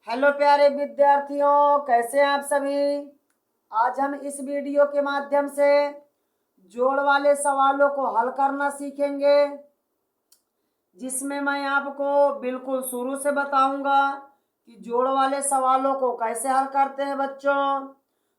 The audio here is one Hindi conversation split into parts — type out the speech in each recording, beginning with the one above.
हेलो प्यारे विद्यार्थियों, कैसे हैं आप सभी। आज हम इस वीडियो के माध्यम से जोड़ वाले सवालों को हल करना सीखेंगे, जिसमें मैं आपको बिल्कुल शुरू से बताऊंगा कि जोड़ वाले सवालों को कैसे हल करते हैं बच्चों।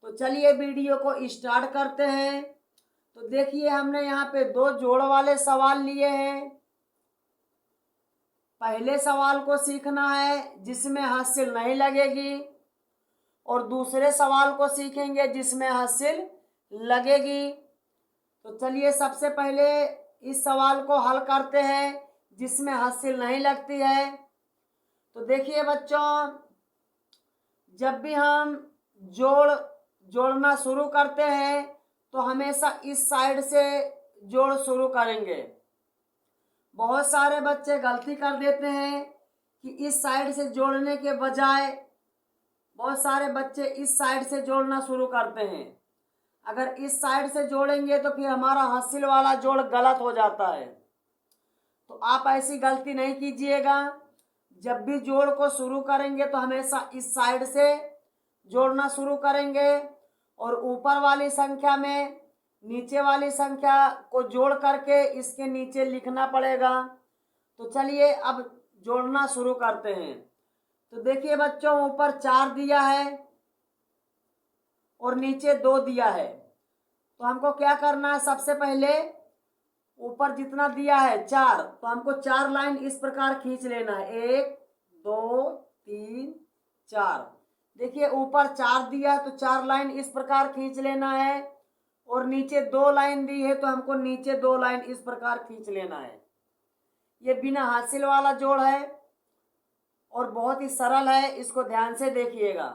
तो चलिए वीडियो को स्टार्ट करते हैं। तो देखिए, हमने यहाँ पे दो जोड़ वाले सवाल लिए हैं। पहले सवाल को सीखना है जिसमें हासिल नहीं लगेगी, और दूसरे सवाल को सीखेंगे जिसमें हासिल लगेगी। तो चलिए सबसे पहले इस सवाल को हल करते हैं जिसमें हासिल नहीं लगती है। तो देखिए बच्चों, जब भी हम जोड़ना शुरू करते हैं तो हमेशा इस साइड से जोड़ शुरू करेंगे। बहुत सारे बच्चे गलती कर देते हैं कि इस साइड से जोड़ने के बजाय बहुत सारे बच्चे इस साइड से जोड़ना शुरू करते हैं। अगर इस साइड से जोड़ेंगे तो फिर हमारा हासिल वाला जोड़ गलत हो जाता है। तो आप ऐसी गलती नहीं कीजिएगा। जब भी जोड़ को शुरू करेंगे तो हमेशा इस साइड से जोड़ना शुरू करेंगे, और ऊपर वाली संख्या में नीचे वाली संख्या को जोड़ करके इसके नीचे लिखना पड़ेगा। तो चलिए अब जोड़ना शुरू करते हैं। तो देखिए बच्चों, ऊपर 4 दिया है और नीचे 2 दिया है। तो हमको क्या करना है, सबसे पहले ऊपर जितना दिया है 4, तो हमको 4 लाइन इस प्रकार खींच लेना है। 1 2 3 4। देखिए ऊपर 4 दिया है तो 4 लाइन इस प्रकार खींच लेना है, और नीचे 2 लाइन दी है तो हमको नीचे 2 लाइन इस प्रकार खींच लेना है। ये बिना हासिल वाला जोड़ है और बहुत ही सरल है, इसको ध्यान से देखिएगा।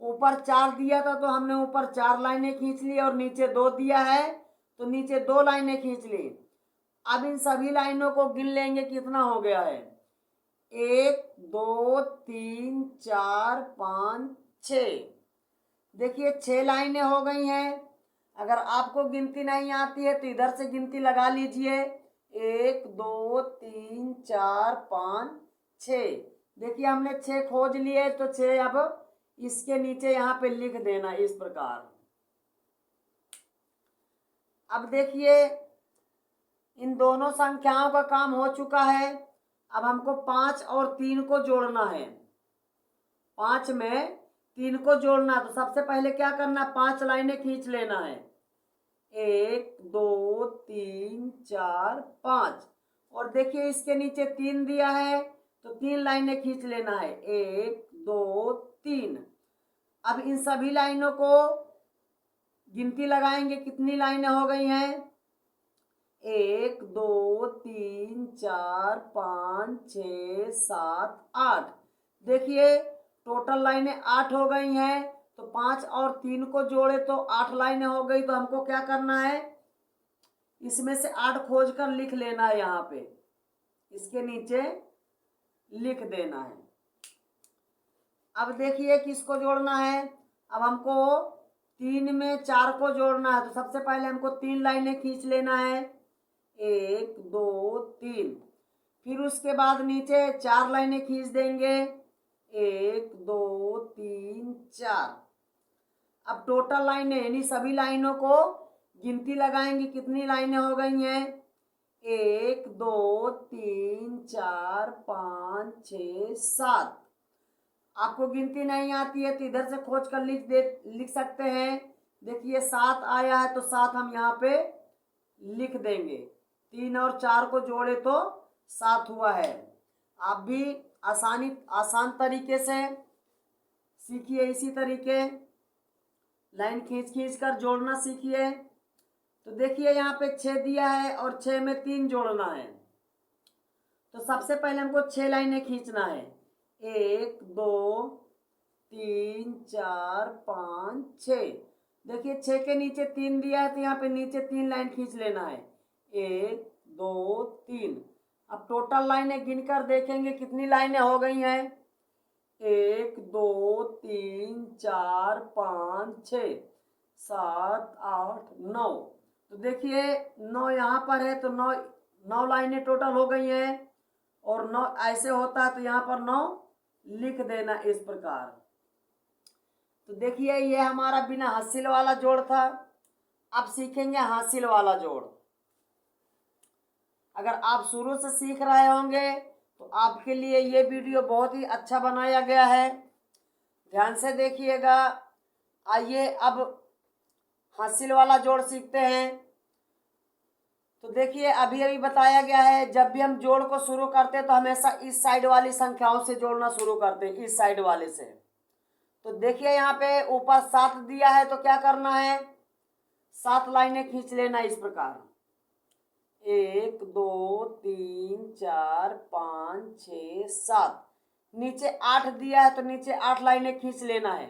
ऊपर 4 दिया था तो हमने ऊपर 4 लाइनें खींच ली, और नीचे 2 दिया है तो नीचे 2 लाइनें खींच ली। अब इन सभी लाइनों को गिन लेंगे कितना हो गया है। 1 2 3 4 5 6। देखिए 6 लाइनें हो गई हैं। अगर आपको गिनती नहीं आती है तो इधर से गिनती लगा लीजिए। 1 2 3 4 5 6। देखिए हमने 6 खोज लिए, तो 6 अब इसके नीचे यहाँ पे लिख देना इस प्रकार। अब देखिए इन दोनों संख्याओं का काम हो चुका है। अब हमको 5 और 3 को जोड़ना है। 5 में 3 को जोड़ना, तो सबसे पहले क्या करना, 5 लाइनें खींच लेना है। 1 2 3 4 5। और देखिए इसके नीचे 3 दिया है तो 3 लाइनें खींच लेना है। 1 2 3। अब इन सभी लाइनों को गिनती लगाएंगे कितनी लाइनें हो गई हैं। 1 2 3 4 5 6 7 8। देखिए टोटल लाइनें 8 हो गई हैं। तो 5 और 3 को जोड़े तो 8 लाइनें हो गई। तो हमको क्या करना है, इसमें से 8 खोज कर लिख लेना है, यहाँ पे इसके नीचे लिख देना है। अब देखिए किसको जोड़ना है। अब हमको 3 में 4 को जोड़ना है, तो सबसे पहले हमको 3 लाइनें खींच लेना है। 1 2 3। फिर उसके बाद नीचे 4 लाइनें खींच देंगे। 1 2 3 4। अब टोटल लाइनें यानी सभी लाइनों को गिनती लगाएंगे कितनी लाइनें हो गई हैं। 1 2 3 4 5 6 7। आपको गिनती नहीं आती है तो इधर से खोज कर लिख सकते हैं। देखिए 7 आया है तो 7 हम यहाँ पे लिख देंगे। 3 और 4 को जोड़े तो 7 हुआ है। आप भी आसान तरीके से सीखिए, इसी तरीके लाइन खींच खींच कर जोड़ना सीखिए। तो देखिए यहाँ पे 6 दिया है और 6 में 3 जोड़ना है। तो सबसे पहले हमको 6 लाइनें खींचना है। 1 2 3 4 5 6। देखिए 6 के नीचे 3 दिया है तो यहाँ पे नीचे 3 लाइन खींच लेना है। 1 2 3। अब टोटल लाइनें गिनकर देखेंगे कितनी लाइनें हो गई हैं। 1 2 3 4 5 6 7 8 9। तो देखिए 9 यहाँ पर है तो 9 लाइनें टोटल हो गई हैं, और 9 ऐसे होता है तो यहाँ पर 9 लिख देना इस प्रकार। तो देखिए ये हमारा बिना हासिल वाला जोड़ था। अब सीखेंगे हासिल वाला जोड़। अगर आप शुरू से सीख रहे होंगे तो आपके लिए ये वीडियो बहुत ही अच्छा बनाया गया है, ध्यान से देखिएगा। आइए अब हासिल वाला जोड़ सीखते हैं। तो देखिए अभी अभी बताया गया है, जब भी हम जोड़ को शुरू करते हैं तो हमेशा इस साइड वाली संख्याओं से जोड़ना शुरू करते हैं, इस साइड वाले से। तो देखिए यहाँ पे ऊपर 7 दिया है, तो क्या करना है, 7 लाइनें खींच लेना इस प्रकार। 1 2 3 4 5 6 7। नीचे 8 दिया है तो नीचे 8 लाइनें खींच लेना है।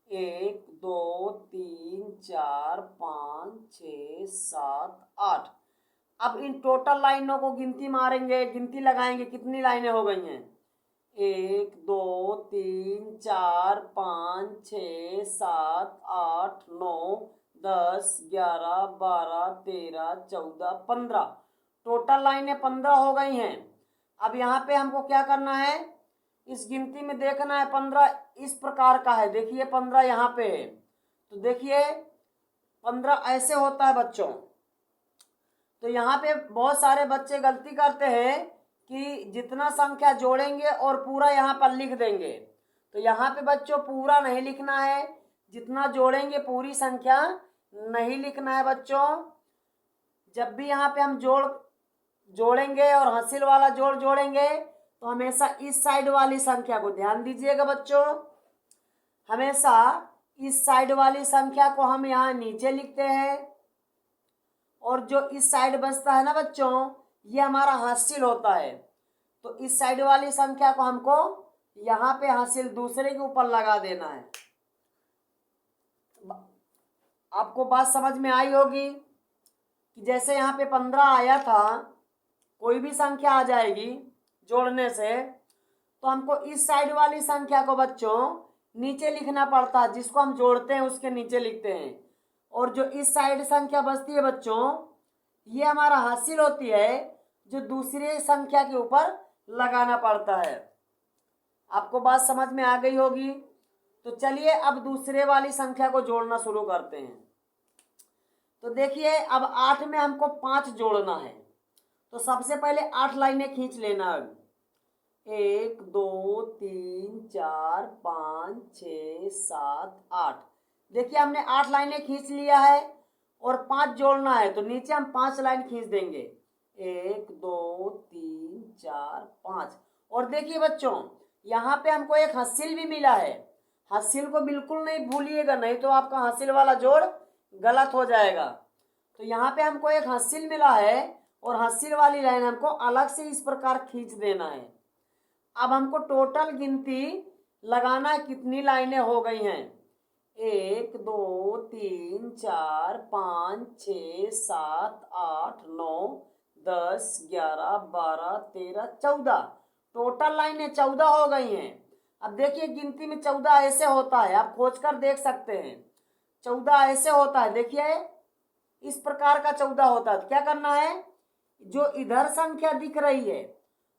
1 2 3 4 5 6 7 8। अब इन टोटल लाइनों को गिनती मारेंगे, गिनती लगाएंगे कितनी लाइनें हो गई हैं। 1 2 3 4 5 6 7 8 9 10 11 12 13 14 15। टोटल लाइनें 15 हो गई हैं। अब यहाँ पे हमको क्या करना है, इस गिनती में देखना है 15 इस प्रकार का है। देखिए 15 यहाँ पे है, तो देखिए 15 ऐसे होता है बच्चों। तो यहाँ पे बहुत सारे बच्चे गलती करते हैं कि जितना संख्या जोड़ेंगे और पूरा यहाँ पर लिख देंगे। तो यहाँ पे बच्चों पूरा नहीं लिखना है, जितना जोड़ेंगे पूरी संख्या नहीं लिखना है बच्चों। जब भी यहाँ पे हम जोड़ेंगे और हासिल वाला जोड़ जोड़ेंगे तो हमेशा इस साइड वाली संख्या को, ध्यान दीजिएगा बच्चों, हमेशा इस साइड वाली संख्या को हम यहाँ नीचे लिखते हैं, और जो इस साइड बचता है ना बच्चों, ये हमारा हासिल होता है। तो इस साइड वाली संख्या को हमको यहाँ पे हासिल दूसरे के ऊपर लगा देना है। आपको बात समझ में आई होगी कि जैसे यहाँ पे 15 आया था, कोई भी संख्या आ जाएगी जोड़ने से, तो हमको इस साइड वाली संख्या को बच्चों नीचे लिखना पड़ता है, जिसको हम जोड़ते हैं उसके नीचे लिखते हैं। और जो इस साइड संख्या बचती है बच्चों, ये हमारा हासिल होती है, जो दूसरी संख्या के ऊपर लगाना पड़ता है। आपको बात समझ में आ गई होगी। तो चलिए अब दूसरे वाली संख्या को जोड़ना शुरू करते हैं। तो देखिए अब 8 में हमको 5 जोड़ना है, तो सबसे पहले 8 लाइनें खींच लेना। 1 2 3 4 5 6 7 8। देखिए हमने 8 लाइनें खींच लिया है और 5 जोड़ना है, तो नीचे हम 5 लाइन खींच देंगे। 1 2 3 4 5। और देखिए बच्चों यहाँ पे हमको एक हासिल भी मिला है। हासिल को बिल्कुल नहीं भूलिएगा, नहीं तो आपका हासिल वाला जोड़ गलत हो जाएगा। तो यहाँ पे हमको एक हासिल मिला है और हासिल वाली लाइन हमको अलग से इस प्रकार खींच देना है। अब हमको टोटल गिनती लगाना है कितनी लाइनें हो गई हैं। 1 2 3 4 5 6 7 8 9 10 11 12 13 14। टोटल लाइनें 14 हो गई हैं। अब देखिए गिनती में 14 ऐसे होता है, आप खोज कर देख सकते हैं। 14 ऐसे होता है, देखिए इस प्रकार का 14 होता है। क्या करना है, जो इधर संख्या दिख रही है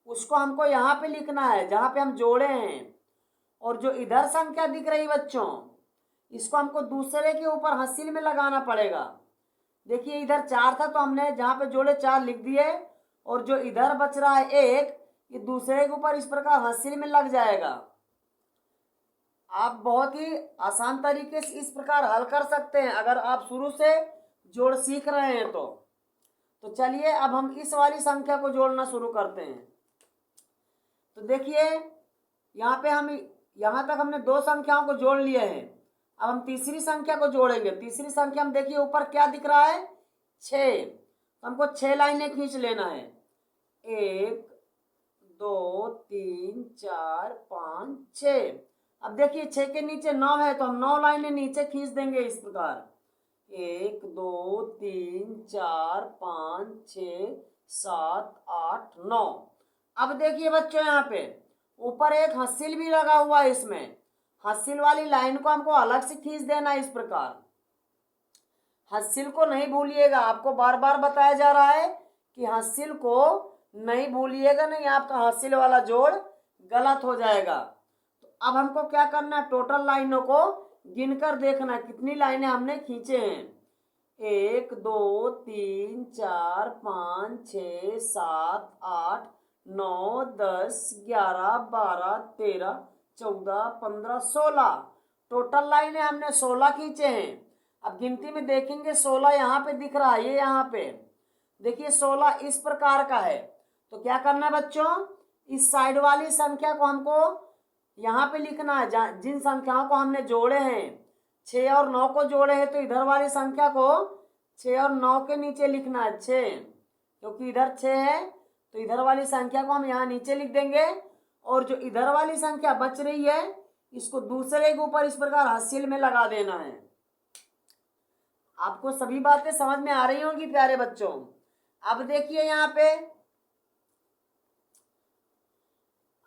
उसको हमको यहाँ पे लिखना है जहाँ पे हम जोड़े हैं, और जो इधर संख्या दिख रही बच्चों, इसको हमको दूसरे के ऊपर हासिल में लगाना पड़ेगा। देखिए इधर 4 था तो हमने जहाँ पे जोड़े 4 लिख दिए, और जो इधर बच रहा है 1, ये दूसरे के ऊपर इस प्रकार हासिल में लग जाएगा। आप बहुत ही आसान तरीके से इस प्रकार हल कर सकते हैं अगर आप शुरू से जोड़ सीख रहे हैं तो चलिए अब हम इस वाली संख्या को जोड़ना शुरू करते हैं। तो देखिए यहाँ पे हम यहाँ तक हमने 2 संख्याओं को जोड़ लिए हैं। अब हम तीसरी संख्या को जोड़ेंगे। तीसरी संख्या में देखिए ऊपर क्या दिख रहा है, 6। तो हमको 6 लाइनें खींच लेना है। 1 2 3 4 5 6। अब देखिए 6 के नीचे 9 है, तो हम 9 लाइनें नीचे खींच देंगे इस प्रकार। 1 2 3 4 5 6 7 8 9। अब देखिए बच्चों यहाँ पे ऊपर एक हासिल भी लगा हुआ है, इसमें हासिल वाली लाइन को हमको अलग से खींच देना है इस प्रकार। हासिल को नहीं भूलिएगा, आपको बार बार बताया जा रहा है कि हासिल को नहीं भूलिएगा, नहीं आपका हासिल वाला जोड़ गलत हो जाएगा। अब हमको क्या करना है, टोटल लाइनों को गिनकर देखना है कितनी लाइनें हमने खींचे हैं। 1 2 3 4 5 6 7 8 9 10 11 12 13 14 15 16 टोटल लाइनें हमने 16 खींचे हैं। अब गिनती में देखेंगे 16 यहाँ पे दिख रहा है, ये यहाँ पे देखिए 16 इस प्रकार का है। तो क्या करना है बच्चों, इस साइड वाली संख्या को हमको यहाँ पे लिखना है। जिन संख्याओं को हमने जोड़े हैं 6 और 9 को जोड़े हैं, तो इधर वाली संख्या को 6 और 9 के नीचे लिखना है 6, क्योंकि इधर 6 है तो इधर वाली संख्या को हम यहाँ नीचे लिख देंगे। और जो इधर वाली संख्या बच रही है इसको दूसरे के ऊपर इस प्रकार हासिल में लगा देना है। आपको सभी बातें समझ में आ रही होंगी प्यारे बच्चों। अब देखिए यहाँ पे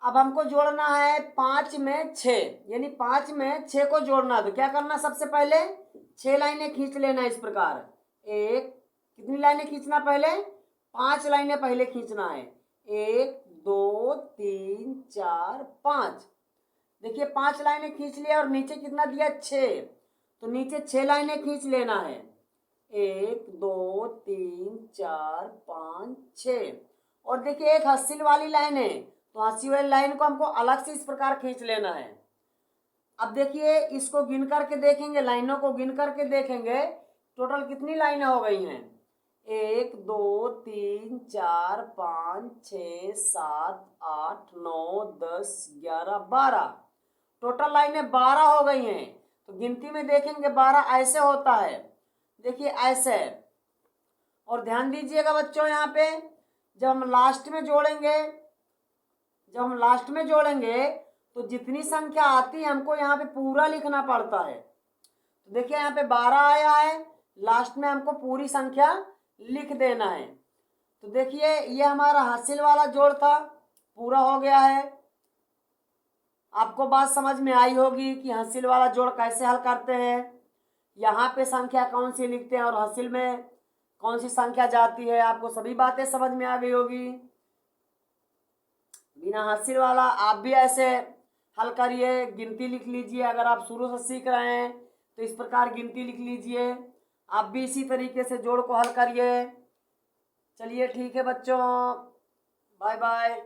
अब हमको जोड़ना है 5 में 6, यानी 5 में 6 को जोड़ना है। तो क्या करना, सबसे पहले 6 लाइनें खींच लेना इस प्रकार। कितनी लाइनें खींचना, पहले 5 लाइनें पहले खींचना है। 1 2 3 4 5। देखिए 5 लाइनें खींच लिया और नीचे कितना दिया 6, तो नीचे 6 लाइनें खींच लेना है। 1 2 3 4 5 6। और देखिए एक हासिल वाली लाइन है, तो हासिल वाली लाइन को हमको अलग से इस प्रकार खींच लेना है। अब देखिए इसको गिन करके देखेंगे, लाइनों को गिन करके देखेंगे टोटल कितनी लाइनें हो गई हैं। 1 2 3 4 5 6 7 8 9 10 11 12 टोटल लाइनें 12 हो गई हैं। तो गिनती में देखेंगे 12 ऐसे होता है, देखिए ऐसे। और ध्यान दीजिएगा बच्चों, यहाँ पे जब हम लास्ट में जोड़ेंगे तो जितनी संख्या आती है हमको यहाँ पे पूरा लिखना पड़ता है। तो देखिए यहाँ पे 12 आया है, लास्ट में हमको पूरी संख्या लिख देना है। तो देखिए ये हमारा हासिल वाला जोड़ था, पूरा हो गया है। आपको बात समझ में आई होगी कि हासिल वाला जोड़ कैसे हल करते हैं, यहाँ पे संख्या कौन सी लिखते हैं और हासिल में कौन सी संख्या जाती है। आपको सभी बातें समझ में आ गई होगी। बिना हासिल वाला आप भी ऐसे हल करिए, गिनती लिख लीजिए। अगर आप शुरू से सीख रहे हैं तो इस प्रकार गिनती लिख लीजिए। आप भी इसी तरीके से जोड़ को हल करिए। चलिए ठीक है बच्चों, बाय बाय।